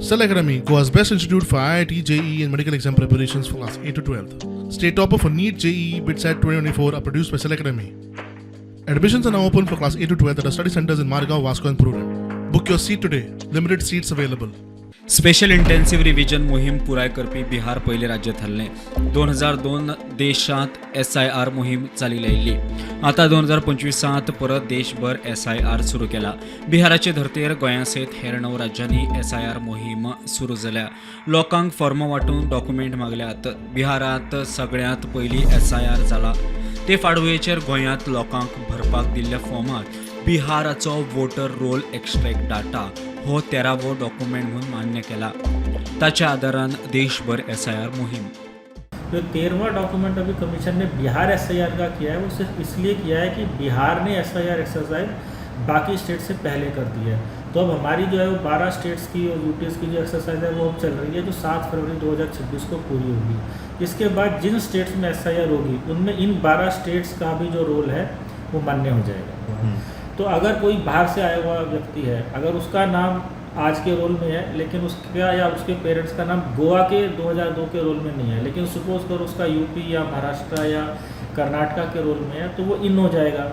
Cell Academy, Goa's best institute for IIT, JEE and medical exam preparations for class 8 to 12th. State topper for NEET, JEE, BITSAT 2024 are produced by Cell Academy. Admissions are now open for class 8 to 12th at our study centers in Margao, Vasco and Purur. Book your seat today. Limited seats available. Special intensive revision मोहीम पुराय करपी बिहार पयले राज्य थारलें. 2002 देशांत SIR मोहीम चाली लायिल्ली. आतां 2025 परत देशभर SIR सुरू केला. बिहाराचे धर्तेर गोंया सयत हेर 9 राज्यांनी SIR मोहीम सुरू जाल्या. लोकांक फॉर्म वांटून डॉक्युमेंट मागल्यात. बिहारांत सगळ्यांत पयलीं SIR जाला. ते फाटभुंयेचेर गोंयांत लोकांक भरपाक दिल्ल्या फॉर्मात बिहाराचो वोटर रोल एक्स्ट्रॅक्ट डाटा हो 13वो डॉक्युमेंट म्हणून मान्य केला. ताच्या आदारान देशभर SIR मुहिम. जो 13वां डॉक्यूमेंट अभी कमीशन ने बिहार SIR का किया है वो सिर्फ इसलिए किया है कि बिहार ने SIR एक्सरसाइज बाकी स्टेट से पहले कर दी है. तो अब हमारी जो है वो 12 स्टेट्स की और यूटीज़ की जो एक्सरसाइज है वो अब चल रही है, जो 7 फरवरी 2026 को पूरी होगी. इसके बाद जिन स्टेट्स में SIR होगी उनमें इन 12 स्टेट्स का भी जो रोल है वो मान्य हो जाएगा. तो अगर कोई बाहर से आया हुआ व्यक्ति है, अगर उसका नाम आज के रोल में है लेकिन उसका या उसके पेरेंट्स का नाम गोवा के 2002 के रोल में नहीं है, लेकिन सपोज कर उसका यूपी या महाराष्ट्र या कर्नाटका के रोल में है, तो वो इन हो जाएगा.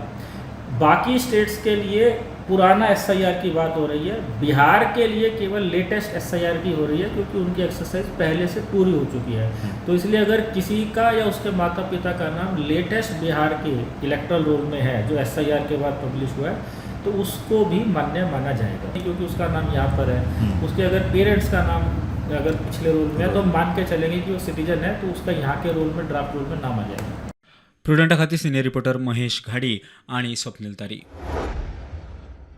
बाकी स्टेट्स के लिए पुराना SIR की बात हो रही है. बिहार के लिए केवल लेटेस्ट SIR की हो रही है क्योंकि उनकी एक्सरसाइज पहले से पूरी हो चुकी है. तो इसलिए अगर किसी का या उसके माता पिता का नाम लेटेस्ट बिहार के इलेक्टोरल रोल में है जो SIR के बाद पब्लिश हुआ है, तो उसको भी मान्य माना जाएगा क्योंकि उसका नाम यहाँ पर है. उसके अगर पेरेंट्स का नाम अगर पिछले रोल में है तो मान के चलेंगे कि वो सिटीजन है, तो उसका यहाँ के रोल में ड्राफ्ट रोल में नाम आ जाएगा. प्रुडंटा खातीर सिनियर रिपोर्टर महेश घाडी आणि स्वप्नील तारी.